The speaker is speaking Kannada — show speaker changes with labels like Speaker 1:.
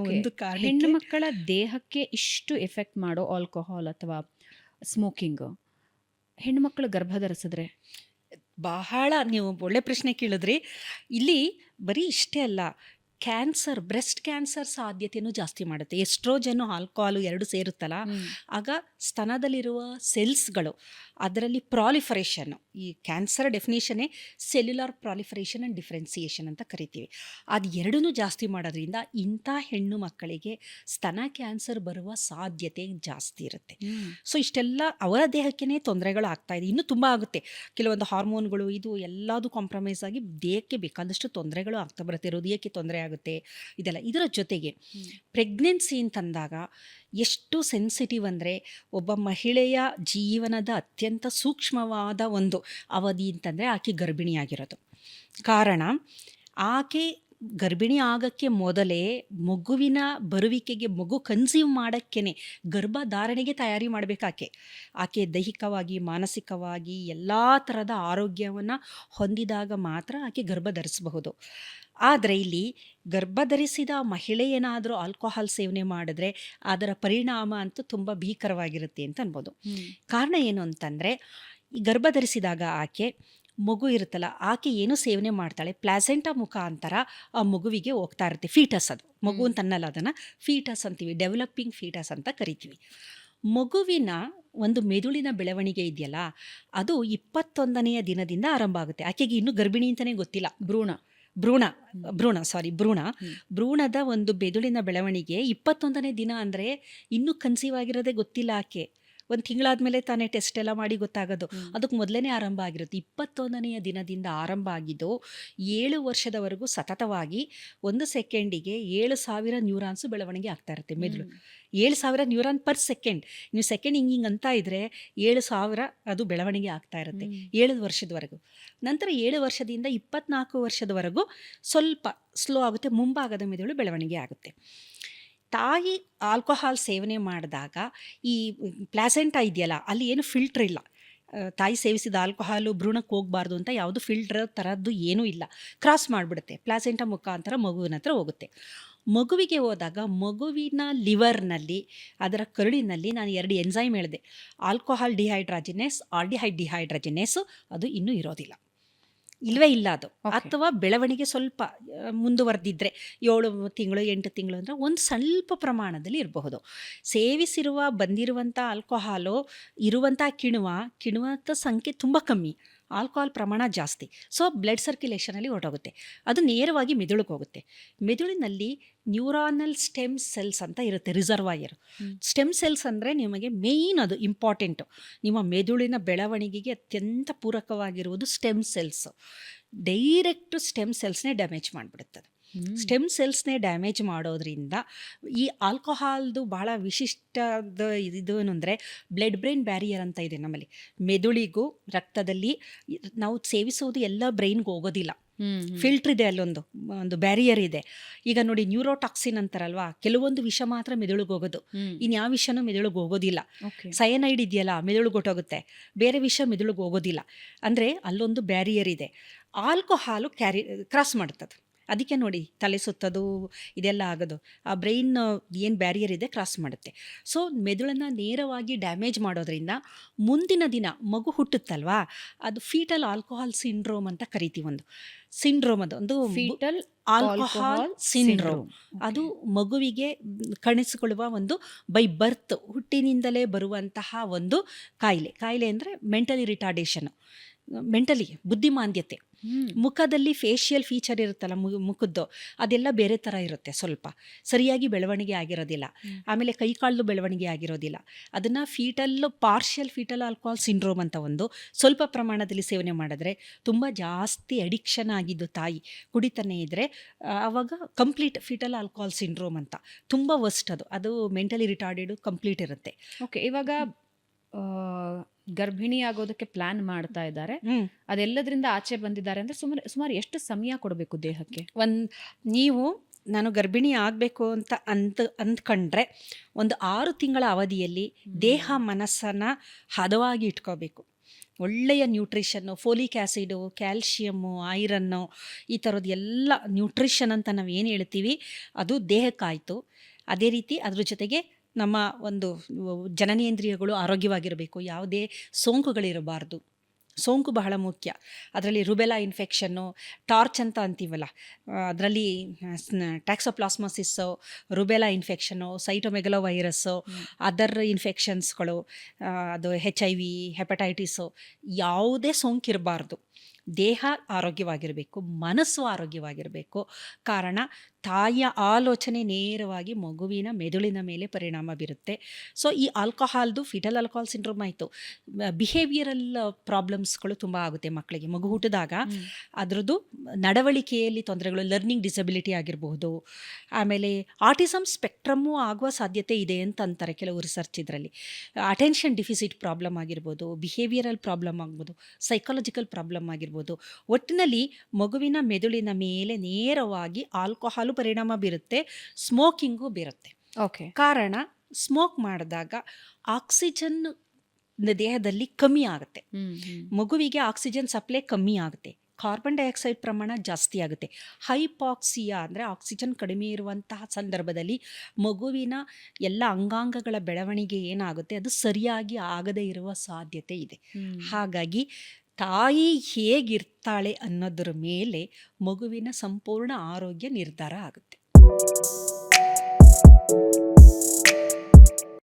Speaker 1: ಓಕೆ.
Speaker 2: ಒಂದು
Speaker 1: ಹೆಣ್ಣು
Speaker 2: ಕಾರಣಕ್ಕೆ
Speaker 1: ಮಕ್ಕಳ ದೇಹಕ್ಕೆ ಇಷ್ಟು ಎಫೆಕ್ಟ್ ಮಾಡೋ ಆಲ್ಕೋಹಾಲ್ ಅಥವಾ ಸ್ಮೋಕಿಂಗ್ ಹೆಣ್ಣು ಮಕ್ಕಳು ಗರ್ಭ ಧರಿಸಿದ್ರೆ
Speaker 2: ಬಹಳ ನೀವು ಒಳ್ಳೆ ಪ್ರಶ್ನೆ ಕೇಳಿದ್ರಿ. ಇಲ್ಲಿ ಬರೀ ಇಷ್ಟೇ ಅಲ್ಲ, ಕ್ಯಾನ್ಸರ್, ಬ್ರೆಸ್ಟ್ ಕ್ಯಾನ್ಸರ್ ಸಾಧ್ಯತೆಯೂ ಜಾಸ್ತಿ ಮಾಡುತ್ತೆ. ಎಸ್ಟ್ರೋಜನ್ನು ಆಲ್ಕೋಹಾಲು ಎರಡು ಸೇರುತ್ತಲ್ಲ, ಆಗ ಸ್ತನದಲ್ಲಿರುವ ಸೆಲ್ಸ್ಗಳು ಅದರಲ್ಲಿ ಪ್ರಾಲಿಫರೇಷನ್, ಈ ಕ್ಯಾನ್ಸರ್ ಡೆಫಿನೇಷನ್ನೇ ಸೆಲ್ಯುಲಾರ್ ಪ್ರಾಲಿಫರೇಷನ್ ಆ್ಯಂಡ್ ಡಿಫ್ರೆನ್ಸಿಯೇಷನ್ ಅಂತ ಕರಿತೀವಿ. ಅದು ಎರಡೂ ಜಾಸ್ತಿ ಮಾಡೋದ್ರಿಂದ ಇಂಥ ಹೆಣ್ಣು ಮಕ್ಕಳಿಗೆ ಸ್ತನ ಕ್ಯಾನ್ಸರ್ ಬರುವ ಸಾಧ್ಯತೆ ಜಾಸ್ತಿ ಇರುತ್ತೆ. ಸೊ ಇಷ್ಟೆಲ್ಲ ಅವರ ದೇಹಕ್ಕೇ ತೊಂದರೆಗಳು ಆಗ್ತಾ ಇದೆ. ಇನ್ನೂ ತುಂಬ ಆಗುತ್ತೆ. ಕೆಲವೊಂದು ಹಾರ್ಮೋನ್ಗಳು ಇದು ಎಲ್ಲದೂ ಕಾಂಪ್ರಮೈಸ್ ಆಗಿ ದೇಹಕ್ಕೆ ಬೇಕಾದಷ್ಟು ತೊಂದರೆಗಳು ಆಗ್ತಾ ಬರುತ್ತೆ. ಹೃದಯಕ್ಕೆ ತೊಂದರೆ ಆಗುತ್ತೆ. ಇದೆಲ್ಲ ಇದರ ಜೊತೆಗೆ ಪ್ರೆಗ್ನೆನ್ಸಿ ಅಂತಂದಾಗ ಎಷ್ಟು ಸೆನ್ಸಿಟಿವ್ ಅಂದರೆ, ಒಬ್ಬ ಮಹಿಳೆಯ ಜೀವನದ ಅತ್ಯಂತ ಸೂಕ್ಷ್ಮವಾದ ಒಂದು ಅವಧಿ ಅಂತಂದರೆ ಆಕೆ ಗರ್ಭಿಣಿಯಾಗಿರೋದು. ಕಾರಣ, ಆಕೆ ಗರ್ಭಿಣಿ ಆಗೋಕ್ಕೆ ಮೊದಲೇ ಮಗುವಿನ ಬರುವಿಕೆಗೆ, ಮಗು ಕನ್ಸೀವ್ ಮಾಡೋಕ್ಕೇ, ಗರ್ಭಧಾರಣೆಗೆ ತಯಾರಿ ಮಾಡಬೇಕು. ಆಕೆ ದೈಹಿಕವಾಗಿ ಮಾನಸಿಕವಾಗಿ ಎಲ್ಲ ಥರದ ಆರೋಗ್ಯವನ್ನು ಹೊಂದಿದಾಗ ಮಾತ್ರ ಆಕೆ ಗರ್ಭ ಧರಿಸಬಹುದು. ಆದರೆ ಇಲ್ಲಿ ಗರ್ಭಧರಿಸಿದ ಮಹಿಳೆ ಏನಾದರೂ ಆಲ್ಕೋಹಾಲ್ ಸೇವನೆ ಮಾಡಿದ್ರೆ ಅದರ ಪರಿಣಾಮ ಅಂತೂ ತುಂಬ ಭೀಕರವಾಗಿರುತ್ತೆ ಅಂತ ಅನ್ಬೋದು. ಕಾರಣ ಏನು ಅಂತಂದರೆ, ಈ ಗರ್ಭಧರಿಸಿದಾಗ ಆಕೆ ಮಗು ಇರುತ್ತಲ್ಲ, ಆಕೆ ಏನು ಸೇವನೆ ಮಾಡ್ತಾಳೆ, ಪ್ಲಾಸೆಂಟಾ ಮುಖಾಂತರ ಆ ಮಗುವಿಗೆ ಹೋಗ್ತಾ ಇರುತ್ತೆ. ಫೀಟಸ್, ಅದು ಮಗು ಅಂತ ಅನ್ನಲ್ಲ, ಅದನ್ನು ಫೀಟಸ್ ಅಂತೀವಿ, ಡೆವಲಪಿಂಗ್ ಫೀಟಸ್ ಅಂತ ಕರಿತೀವಿ. ಮಗುವಿನ ಒಂದು ಮೆದುಳಿನ ಬೆಳವಣಿಗೆ ಇದೆಯಲ್ಲ, ಅದು 21ನೆಯ ದಿನದಿಂದ ಆರಂಭ ಆಗುತ್ತೆ. ಆಕೆಗೆ ಇನ್ನೂ ಗರ್ಭಿಣಿ ಅಂತಲೇ ಗೊತ್ತಿಲ್ಲ. ಭ್ರೂಣದ ಒಂದು ಮೆದುಳಿನ ಬೆಳವಣಿಗೆ 21ನೇ ದಿನ ಅಂದರೆ ಇನ್ನೂ ಕನ್ಸೀವ್ ಆಗಿರೋದೇ ಗೊತ್ತಿಲ್ಲ ಆಕೆ. ಒಂದು ತಿಂಗಳಾದಮೇಲೆ ತಾನೇ ಟೆಸ್ಟ್ ಎಲ್ಲ ಮಾಡಿ ಗೊತ್ತಾಗೋದು. ಅದಕ್ಕೆ ಮೊದಲೇ ಆರಂಭ ಆಗಿರುತ್ತೆ. 21ನೆಯ ದಿನದಿಂದ ಆರಂಭ ಆಗಿದ್ದು 7 ವರ್ಷದವರೆಗೂ ಸತತವಾಗಿ 1 ಸೆಕೆಂಡಿಗೆ 7,000 ನ್ಯೂರಾನ್ಸು ಬೆಳವಣಿಗೆ ಆಗ್ತಾ ಇರುತ್ತೆ ಮೆದುಳು. 7,000 ನ್ಯೂರಾನ್ ಪರ್ ಸೆಕೆಂಡ್. ನೀವು ಸೆಕೆಂಡ್ ಹಿಂಗೆ ಅಂತ ಇದ್ದರೆ 7,000 ಅದು ಬೆಳವಣಿಗೆ ಆಗ್ತಾ ಇರುತ್ತೆ 7 ವರ್ಷದವರೆಗೂ. ನಂತರ 7 ವರ್ಷದಿಂದ 24 ವರ್ಷದವರೆಗೂ ಸ್ವಲ್ಪ ಸ್ಲೋ ಆಗುತ್ತೆ, ಮುಂಭಾಗದ ಮೆದುಳು ಬೆಳವಣಿಗೆ ಆಗುತ್ತೆ. ತಾಯಿ ಆಲ್ಕೋಹಾಲ್ ಸೇವನೆ ಮಾಡಿದಾಗ ಈ ಪ್ಲಾಸೆಂಟಾ ಇದೆಯಲ್ಲ, ಅಲ್ಲಿ ಏನು ಫಿಲ್ಟ್ರ್ ಇಲ್ಲ. ತಾಯಿ ಸೇವಿಸಿದ ಆಲ್ಕೋಹಾಲು ಭ್ರೂಣಕ್ಕೆ ಹೋಗಬಾರ್ದು ಅಂತ ಯಾವುದು ಫಿಲ್ಟ್ರ್ ಥರದ್ದು ಏನೂ ಇಲ್ಲ. ಕ್ರಾಸ್ ಮಾಡಿಬಿಡುತ್ತೆ, ಪ್ಲಾಸೆಂಟಾ ಮುಖಾಂತರ ಮಗುವಿನ ಹತ್ರ ಹೋಗುತ್ತೆ. ಮಗುವಿಗೆ ಹೋದಾಗ ಮಗುವಿನ ಲಿವರ್ನಲ್ಲಿ, ಅದರ ಕರುಳಿನಲ್ಲಿ ನಾನು 2 ಎನ್ಸೈಮ್ ಹೇಳಿದೆ, ಆಲ್ಕೋಹಾಲ್ ಡಿಹೈಡ್ರಾಜಿನೇಸ್, ಆಲ್ಡಿಹೈಡ್ ಡಿಹೈಡ್ರಾಜಿನೇಸು, ಅದು ಇನ್ನೂ ಇರೋದಿಲ್ಲ, ಇಲ್ಲವೇ ಇಲ್ಲ ಅದು. ಅಥವಾ ಬೆಳವಣಿಗೆ ಸ್ವಲ್ಪ ಮುಂದುವರೆದಿದ್ದರೆ 7 ತಿಂಗಳು 8 ತಿಂಗಳು ಅಂದರೆ ಒಂದು ಸ್ವಲ್ಪ ಪ್ರಮಾಣದಲ್ಲಿ ಇರಬಹುದು. ಸೇವಿಸಿರುವ ಬಂದಿರುವಂಥ ಆಲ್ಕೋಹಾಲು ಇರುವಂಥ ಕಿಣ್ವದ ಸಂಖ್ಯೆ ತುಂಬ ಕಮ್ಮಿ, ಆಲ್ಕೋಹಾಲ್ ಪ್ರಮಾಣ ಜಾಸ್ತಿ. ಸೊ ಬ್ಲಡ್ ಸರ್ಕ್ಯುಲೇಷನಲ್ಲಿ ಹೊರಟೋಗುತ್ತೆ, ಅದು ನೇರವಾಗಿ ಮೆದುಳಿಗೆ ಹೋಗುತ್ತೆ. ಮೆದುಳಿನಲ್ಲಿ ನ್ಯೂರಾನಲ್ ಸ್ಟೆಮ್ ಸೆಲ್ಸ್ ಅಂತ ಇರುತ್ತೆ, ರಿಸರ್ವಾಯರ್. ಸ್ಟೆಮ್ ಸೆಲ್ಸ್ ಅಂದರೆ ನಿಮಗೆ ಮೇಯ್ನ್ ಅದು ಇಂಪಾರ್ಟೆಂಟು. ನಿಮ್ಮ ಮೆದುಳಿನ ಬೆಳವಣಿಗೆಗೆ ಅತ್ಯಂತ ಪೂರಕವಾಗಿರುವುದು ಸ್ಟೆಮ್ ಸೆಲ್ಸ್. ಡೈರೆಕ್ಟು ಸ್ಟೆಮ್ ಸೆಲ್ಸ್ನೇ ಡ್ಯಾಮೇಜ್ ಮಾಡಿಬಿಡುತ್ತದೆ. ಸ್ಟೆಮ್ ಸೆಲ್ಸ್ನೇ ಡ್ಯಾಮೇಜ್ ಮಾಡೋದ್ರಿಂದ ಈ ಆಲ್ಕೋಹಾಲ್ದು ಭಾಳ ವಿಶಿಷ್ಟದ ಇದು ಅಂದರೆ, ಬ್ಲಡ್ ಬ್ರೈನ್ ಬ್ಯಾರಿಯರ್ ಅಂತ ಇದೆ ನಮ್ಮಲ್ಲಿ. ಮೆದುಳಿಗೂ ರಕ್ತದಲ್ಲಿ ನಾವು ಸೇವಿಸೋದು ಎಲ್ಲ ಬ್ರೈನ್ಗೆ ಹೋಗೋದಿಲ್ಲ, ಫಿಲ್ಟ್ರ್ ಇದೆ, ಅಲ್ಲೊಂದು ಬ್ಯಾರಿಯರ್ ಇದೆ. ಈಗ ನೋಡಿ, ನ್ಯೂರೋಟಾಕ್ಸಿನ್ ಅಂತಾರಲ್ವಾ, ಕೆಲವೊಂದು ವಿಷ ಮಾತ್ರ ಮೆದುಳಿಗೆ ಹೋಗೋದು, ಇನ್ಯಾವ ವಿಷನೂ ಮೆದುಳಿಗೆ ಹೋಗೋದಿಲ್ಲ. ಸಯನೈಡ್ ಇದೆಯಲ್ಲ, ಮೆದುಳಿಗೆ ಹೊಟ್ಟೋಗುತ್ತೆ, ಬೇರೆ ವಿಷ ಮೆದುಳಿಗೆ ಹೋಗೋದಿಲ್ಲ. ಅಂದರೆ ಅಲ್ಲೊಂದು ಬ್ಯಾರಿಯರ್ ಇದೆ. ಆಲ್ಕೋಹಾಲು ಕ್ರಾಸ್ ಮಾಡುತ್ತದೆ. ಅದಕ್ಕೆ ನೋಡಿ ತಲೆ ಸುತ್ತೋದು ಇದೆಲ್ಲ ಆಗೋದು, ಆ ಬ್ರೈನ್ ಏನು ಬ್ಯಾರಿಯರ್ ಇದೆ ಕ್ರಾಸ್ ಮಾಡುತ್ತೆ. ಸೊ ಮೆದುಳನ್ನು ನೇರವಾಗಿ ಡ್ಯಾಮೇಜ್ ಮಾಡೋದ್ರಿಂದ ಮುಂದಿನ ದಿನ ಮಗು ಹುಟ್ಟುತ್ತಲ್ವಾ, ಅದು ಫೀಟಲ್ ಆಲ್ಕೋಹಾಲ್ ಸಿಂಡ್ರೋಮ್ ಅಂತ ಕರಿತೀವಿ. ಒಂದು ಸಿಂಡ್ರೋಮ್, ಅದೊಂದು
Speaker 1: ಫೀಟಲ್
Speaker 2: ಆಲ್ಕೋಹಾಲ್ ಸಿಂಡ್ರೋಮ್. ಅದು ಮಗುವಿಗೆ ಕಾಣಿಸಿಕೊಳ್ಳುವ ಒಂದು ಬೈ ಬರ್ತ್, ಹುಟ್ಟಿನಿಂದಲೇ ಬರುವಂತಹ ಒಂದು ಕಾಯಿಲೆ ಅಂದರೆ ಮೆಂಟಲಿ ರಿಟಾರ್ಡೇಷನ್, ಮೆಂಟಲಿ ಬುದ್ಧಿಮಾಂದ್ಯತೆ. ಮುಖದಲ್ಲಿ ಫೇಶಿಯಲ್ ಫೀಚರ್ ಇರುತ್ತಲ್ಲ ಮುಖದ್ದು, ಅದೆಲ್ಲ ಬೇರೆ ಥರ ಇರುತ್ತೆ, ಸ್ವಲ್ಪ ಸರಿಯಾಗಿ ಬೆಳವಣಿಗೆ ಆಗಿರೋದಿಲ್ಲ. ಆಮೇಲೆ ಕೈಕಾಲು ಬೆಳವಣಿಗೆ ಆಗಿರೋದಿಲ್ಲ. ಅದನ್ನು ಪಾರ್ಷಿಯಲ್ ಫೀಟಲ್ ಆಲ್ಕೋಹಾಲ್ ಸಿಂಡ್ರೋಮ್ ಅಂತ ಒಂದು ಸ್ವಲ್ಪ ಪ್ರಮಾಣದಲ್ಲಿ ಸೇವನೆ ಮಾಡಿದ್ರೆ, ತುಂಬ ಜಾಸ್ತಿ ಅಡಿಕ್ಷನ್ ಆಗಿದ್ದು ತಾಯಿ ಕುಡಿತಾನೆ ಇದ್ದರೆ ಆವಾಗ ಕಂಪ್ಲೀಟ್ ಫೀಟಲ್ ಆಲ್ಕೋಹಾಲ್ ಸಿಂಡ್ರೋಮ್ ಅಂತ, ತುಂಬ ವರ್ಸ್ಟ್ ಅದು ಮೆಂಟಲಿ ರಿಟಾರ್ಡೆಡ್ ಕಂಪ್ಲೀಟ್ ಇರುತ್ತೆ.
Speaker 1: ಓಕೆ, ಇವಾಗ ಗರ್ಭಿಣಿ ಆಗೋದಕ್ಕೆ ಪ್ಲಾನ್ ಮಾಡ್ತಾ ಇದ್ದಾರೆ, ಅದೆಲ್ಲದರಿಂದ ಆಚೆ ಬಂದಿದ್ದಾರೆ ಅಂದರೆ ಸುಮಾರು ಎಷ್ಟು ಸಮಯ ಕೊಡಬೇಕು ದೇಹಕ್ಕೆ?
Speaker 2: ನೀವು ನಾನು ಗರ್ಭಿಣಿ ಆಗಬೇಕು ಅಂತ ಅಂದ್ಕೊಂಡ್ರೆ ಒಂದು 6 ತಿಂಗಳ ಅವಧಿಯಲ್ಲಿ ದೇಹ ಮನಸ್ಸನ್ನು ಹದವಾಗಿ ಇಟ್ಕೋಬೇಕು. ಒಳ್ಳೆಯ ನ್ಯೂಟ್ರಿಷನ್ನು, ಫೋಲಿಕ್ ಆ್ಯಸಿಡು, ಕ್ಯಾಲ್ಶಿಯಮ್ಮು, ಐರನ್ನು, ಈ ಥರದ್ದು ಎಲ್ಲ ನ್ಯೂಟ್ರಿಷನ್ ಅಂತ ನಾವು ಏನು ಹೇಳ್ತೀವಿ ಅದು ದೇಹಕ್ಕಾಯಿತು. ಅದೇ ರೀತಿ ಅದ್ರ ಜೊತೆಗೆ ನಮ್ಮ ಒಂದು ಜನನೇಂದ್ರಿಯಗಳು ಆರೋಗ್ಯವಾಗಿರಬೇಕು, ಯಾವುದೇ ಸೋಂಕುಗಳಿರಬಾರ್ದು. ಸೋಂಕು ಬಹಳ ಮುಖ್ಯ. ಅದರಲ್ಲಿ ರುಬೆಲಾ ಇನ್ಫೆಕ್ಷನ್ನು, ಟಾರ್ಚ್ ಅಂತ ಅಂತೀವಲ್ಲ, ಅದರಲ್ಲಿ ಟ್ಯಾಕ್ಸೋಪ್ಲಾಸ್ಮೋಸಿಸ್ಸು, ರುಬೆಲಾ ಇನ್ಫೆಕ್ಷನ್ನು, ಸೈಟೊಮೆಗಲೋ ವೈರಸ್ಸು, ಅದರ್ ಇನ್ಫೆಕ್ಷನ್ಸ್ಗಳು, ಅದು HIV, ಹೆಪಟೈಟಿಸು, ಯಾವುದೇ ಸೋಂಕಿರಬಾರ್ದು. ದೇಹ ಆರೋಗ್ಯವಾಗಿರಬೇಕು, ಮನಸ್ಸು ಆರೋಗ್ಯವಾಗಿರಬೇಕು. ಕಾರಣ ತಾಯಿಯ ಆಲೋಚನೆ ನೇರವಾಗಿ ಮಗುವಿನ ಮೆದುಳಿನ ಮೇಲೆ ಪರಿಣಾಮ ಬೀರುತ್ತೆ. ಸೊ ಈ ಆಲ್ಕೋಹಾಲ್ದು ಫಿಟಲ್ ಆಲ್ಕೋಹಾಲ್ ಸಿಂಡ್ರೋಮ್ ಆಯಿತು, ಬಿಹೇವಿಯರಲ್ ಪ್ರಾಬ್ಲಮ್ಸ್ಗಳು ತುಂಬ ಆಗುತ್ತೆ ಮಕ್ಕಳಿಗೆ. ಮಗು ಹುಟ್ಟಿದಾಗ ಅದರದ್ದು ನಡವಳಿಕೆಯಲ್ಲಿ ತೊಂದರೆಗಳು, ಲರ್ನಿಂಗ್ ಡಿಸಬಿಲಿಟಿ ಆಗಿರಬಹುದು, ಆಮೇಲೆ ಆಟಿಸಮ್ ಸ್ಪೆಕ್ಟ್ರಮ್ಮು ಆಗುವ ಸಾಧ್ಯತೆ ಇದೆ ಅಂತ ಅಂತಾರೆ ಕೆಲವು ರಿಸರ್ಚ್. ಇದರಲ್ಲಿ ಅಟೆನ್ಷನ್ ಡಿಫಿಸಿಟ್ ಪ್ರಾಬ್ಲಮ್ ಆಗಿರ್ಬೋದು, ಬಿಹೇವಿಯರಲ್ ಪ್ರಾಬ್ಲಮ್ ಆಗ್ಬೋದು, ಸೈಕಾಲಜಿಕಲ್ ಪ್ರಾಬ್ಲಮ್ ಆಗಿರ್ಬೋದು. ಒಟ್ಟಿನಲ್ಲಿ ಮಗುವಿನ ಮೆದುಳಿನ ಮೇಲೆ ನೇರವಾಗಿ ಆಲ್ಕೋಹಾಲು ಪರಿಣಾಮ ಬೀರುತ್ತೆ, ಸ್ಮೋಕಿಂಗು ಬೀರುತ್ತೆ.
Speaker 1: ಓಕೆ.
Speaker 2: ಕಾರಣ ಸ್ಮೋಕ್ ಮಾಡಿದಾಗ ಆಕ್ಸಿಜನ್ ದೇಹದಲ್ಲಿ ಕಮ್ಮಿ ಆಗುತ್ತೆ, ಮಗುವಿಗೆ ಆಕ್ಸಿಜನ್ ಸಪ್ಲೈ ಕಮ್ಮಿ ಆಗುತ್ತೆ, ಕಾರ್ಬನ್ ಡೈಆಕ್ಸೈಡ್ ಪ್ರಮಾಣ ಜಾಸ್ತಿ ಆಗುತ್ತೆ. ಹೈಪಾಕ್ಸಿಯಾ ಅಂದರೆ ಆಕ್ಸಿಜನ್ ಕಡಿಮೆ ಇರುವಂತಹ ಸಂದರ್ಭದಲ್ಲಿ ಮಗುವಿನ ಎಲ್ಲ ಅಂಗಾಂಗಗಳ ಬೆಳವಣಿಗೆ ಏನಾಗುತ್ತೆ ಅದು ಸರಿಯಾಗಿ ಆಗದೇ ಇರುವ ಸಾಧ್ಯತೆ ಇದೆ. ಹಾಗಾಗಿ ತಾಯಿ ಹೇಗಿರ್ತಾಳೆ ಅನ್ನೋದ್ರ ಮೇಲೆ ಮಗುವಿನ ಸಂಪೂರ್ಣ ಆರೋಗ್ಯ ನಿರ್ಧಾರ ಆಗುತ್ತೆ.